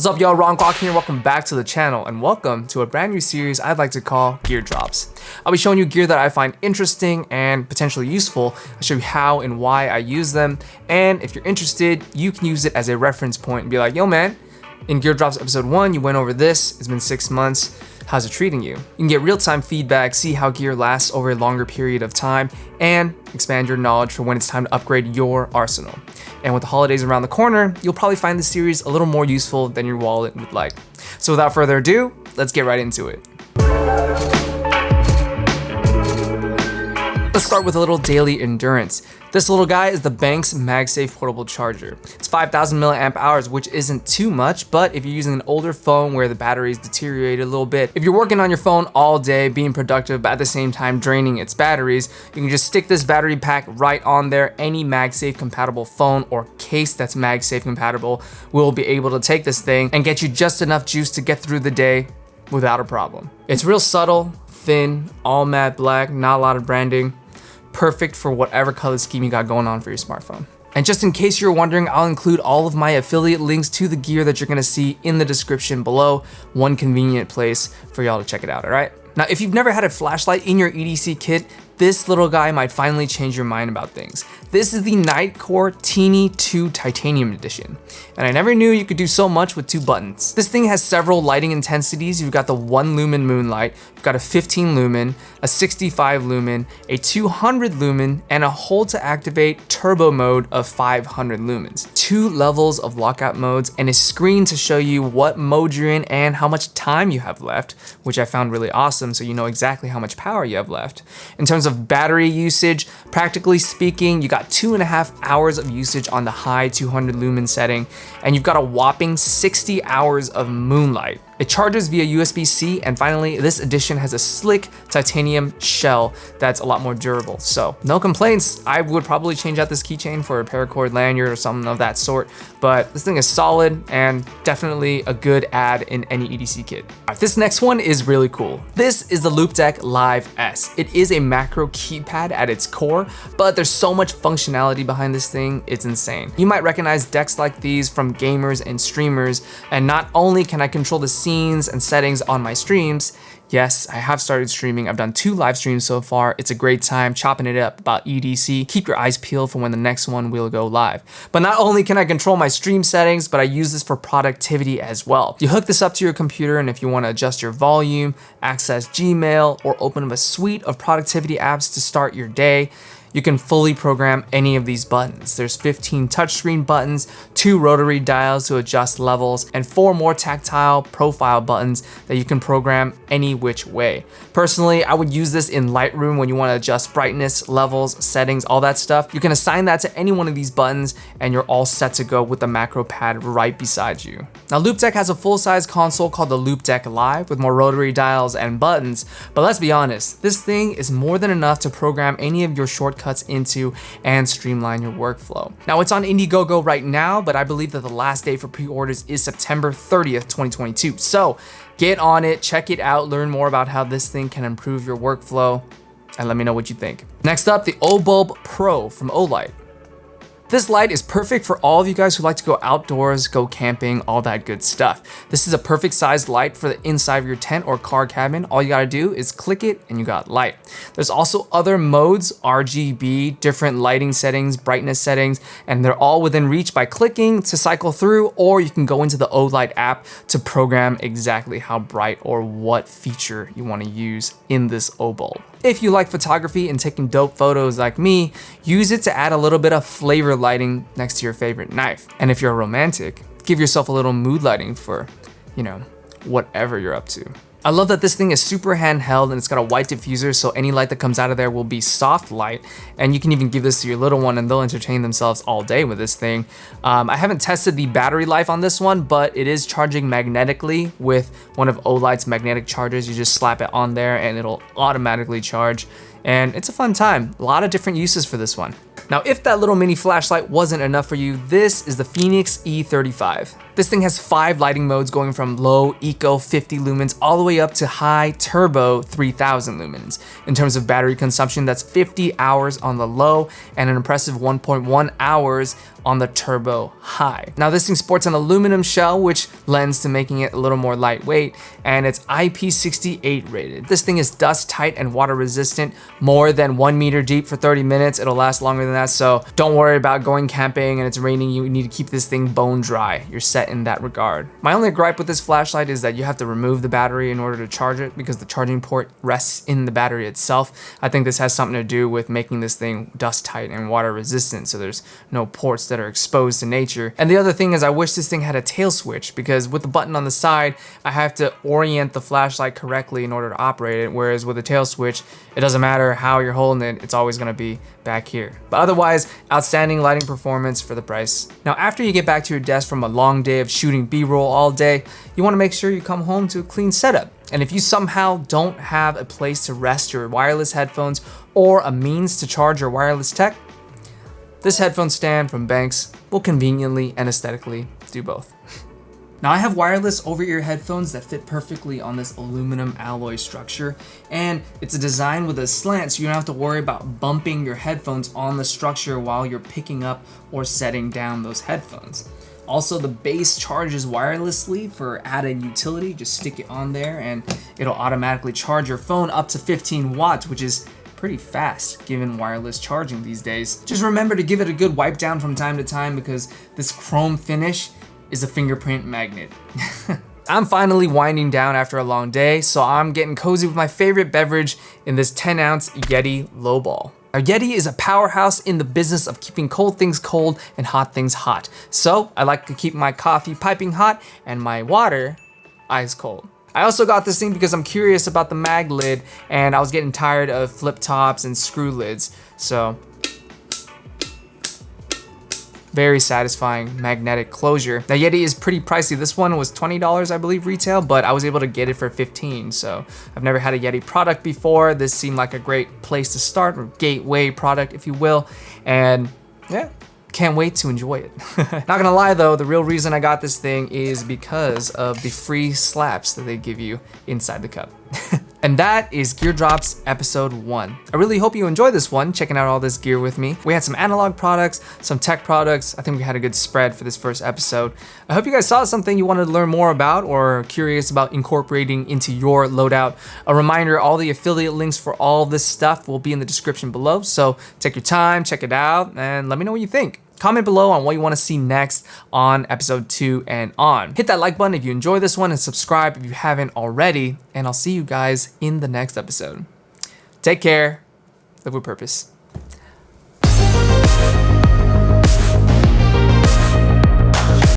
What's up, y'all? Ron Kwok here. Welcome back to the channel and welcome to a brand new series I'd like to call Gear Drops. I'll be showing you gear that I find interesting and potentially useful. I'll show you how and why I use them, and if you're interested, you can use it as a reference point and be like, yo man, in Gear Drops episode 1, you went over this, it's been 6 months, how's it treating you? You can get real-time feedback, see how gear lasts over a longer period of time, and expand your knowledge for when it's time to upgrade your arsenal. And with the holidays around the corner, you'll probably find this series a little more useful than your wallet would like. So without further ado, let's get right into it. Let's start with a little daily endurance. This little guy is the Benks MagSafe portable charger. It's 5,000 milliamp hours, which isn't too much, but if you're using an older phone where the battery's deteriorated a little bit, if you're working on your phone all day, being productive, but at the same time draining its batteries, you can just stick this battery pack right on there. Any MagSafe compatible phone or case that's MagSafe compatible will be able to take this thing and get you just enough juice to get through the day without a problem. It's real subtle, thin, all matte black, not a lot of branding. Perfect for whatever color scheme you got going on for your smartphone. And just in case you're wondering, I'll include all of my affiliate links to the gear that you're gonna see in the description below. One convenient place for y'all to check it out, all right? Now, if you've never had a flashlight in your EDC kit, this little guy might finally change your mind about things. This is the Nitecore TINI 2 Titanium Edition. And I never knew you could do so much with 2 buttons. This thing has several lighting intensities. You've got the 1 lumen moonlight, you've got a 15 lumen, a 65 lumen, a 200 lumen, and a hold to activate turbo mode of 500 lumens. 2 levels of lockout modes and a screen to show you what mode you're in and how much time you have left, which I found really awesome, so you know exactly how much power you have left. In terms of battery usage, practically speaking, you got 2.5 hours of usage on the high 200 lumen setting, and you've got a whopping 60 hours of moonlight. It charges via USB-C, and finally, this edition has a slick titanium shell that's a lot more durable. So no complaints. I would probably change out this keychain for a paracord lanyard or something of that sort, but this thing is solid and definitely a good add in any EDC kit. All right, this next one is really cool. This is the LOUPEDECK Live S. It is a macro keypad at its core, but there's so much functionality behind this thing, it's insane. You might recognize decks like these from gamers and streamers, and not only can I control the scenes and settings on my streams. Yes, I have started streaming. I've done 2 live streams so far. It's a great time chopping it up about EDC. Keep your eyes peeled for when the next one will go live. But not only can I control my stream settings, but I use this for productivity as well. You hook this up to your computer, and if you want to adjust your volume, access Gmail, or open up a suite of productivity apps to start your day, you can fully program any of these buttons. There's 15 touchscreen buttons, 2 rotary dials to adjust levels, and 4 more tactile profile buttons that you can program any which way. Personally, I would use this in Lightroom when you want to adjust brightness, levels, settings, all that stuff. You can assign that to any one of these buttons and you're all set to go with the macro pad right beside you. Now, LOUPEDECK has a full-size console called the LOUPEDECK Live with more rotary dials and buttons, but let's be honest, this thing is more than enough to program any of your shortcuts into and streamline your workflow. Now, it's on Indiegogo right now, but I believe that the last day for pre-orders is September 30th, 2022. So get on it, check it out, learn more about how this thing can improve your workflow, and let me know what you think. Next up, the Obulb Pro from Olight. This light is perfect for all of you guys who like to go outdoors, go camping, all that good stuff. This is a perfect sized light for the inside of your tent or car cabin. All you gotta do is click it and you got light. There's also other modes, RGB, different lighting settings, brightness settings, and they're all within reach by clicking to cycle through, or you can go into the Olight app to program exactly how bright or what feature you wanna use in this Obulb. If you like photography and taking dope photos like me, use it to add a little bit of flavor lighting next to your favorite knife. And if you're a romantic, give yourself a little mood lighting for, you know, whatever you're up to. I love that this thing is super handheld and it's got a white diffuser, so any light that comes out of there will be soft light, and you can even give this to your little one and they'll entertain themselves all day with this thing. I haven't tested the battery life on this one, but it is charging magnetically with one of Olight's magnetic chargers. You just slap it on there and it'll automatically charge, and it's a fun time. A lot of different uses for this one. Now, if that little mini flashlight wasn't enough for you, this is the Fenix E35. This thing has 5 lighting modes going from low eco 50 lumens all the way up to high turbo 3000 lumens. In terms of battery consumption, that's 50 hours on the low and an impressive 1.1 hours on the turbo high. Now this thing sports an aluminum shell, which lends to making it a little more lightweight, and it's IP68 rated. This thing is dust tight and water resistant, more than 1 meter deep for 30 minutes. It'll last longer than that, so don't worry about going camping and it's raining. You need to keep this thing bone dry. You're set in that regard. My only gripe with this flashlight is that you have to remove the battery in order to charge it because the charging port rests in the battery itself. I think this has something to do with making this thing dust tight and water resistant, so there's no ports that are exposed to nature. And the other thing is I wish this thing had a tail switch, because with the button on the side, I have to orient the flashlight correctly in order to operate it, whereas with a tail switch, it doesn't matter how you're holding it, it's always gonna be back here. But otherwise, outstanding lighting performance for the price. Now, after you get back to your desk from a long day of shooting B-roll all day, you wanna make sure you come home to a clean setup. And if you somehow don't have a place to rest your wireless headphones or a means to charge your wireless tech, this headphone stand from Benks will conveniently and aesthetically do both. Now I have wireless over-ear headphones that fit perfectly on this aluminum alloy structure, and it's a design with a slant so you don't have to worry about bumping your headphones on the structure while you're picking up or setting down those headphones. Also, the base charges wirelessly for added utility. Just stick it on there and it'll automatically charge your phone up to 15 watts, which is pretty fast given wireless charging these days. Just remember to give it a good wipe down from time to time because this chrome finish is a fingerprint magnet. I'm finally winding down after a long day, so I'm getting cozy with my favorite beverage in this 10-ounce Yeti Lowball. Now, Yeti is a powerhouse in the business of keeping cold things cold and hot things hot. So I like to keep my coffee piping hot and my water ice cold. I also got this thing because I'm curious about the mag lid and I was getting tired of flip tops and screw lids. So, very satisfying magnetic closure. Now Yeti is pretty pricey. This one was $20, I believe, retail, but I was able to get it for $15. So I've never had a Yeti product before. This seemed like a great place to start, or gateway product, if you will. And yeah, can't wait to enjoy it. Not gonna lie though, the real reason I got this thing is because of the free slaps that they give you inside the cup. And that is Gear Drops episode 1. I really hope you enjoyed this one, checking out all this gear with me. We had some analog products, some tech products. I think we had a good spread for this first episode. I hope you guys saw something you wanted to learn more about or are curious about incorporating into your loadout. A reminder, all the affiliate links for all this stuff will be in the description below. So take your time, check it out, and let me know what you think. Comment below on what you want to see next on episode 2 and on. Hit that like button if you enjoy this one and subscribe if you haven't already. And I'll see you guys in the next episode. Take care. Live with purpose.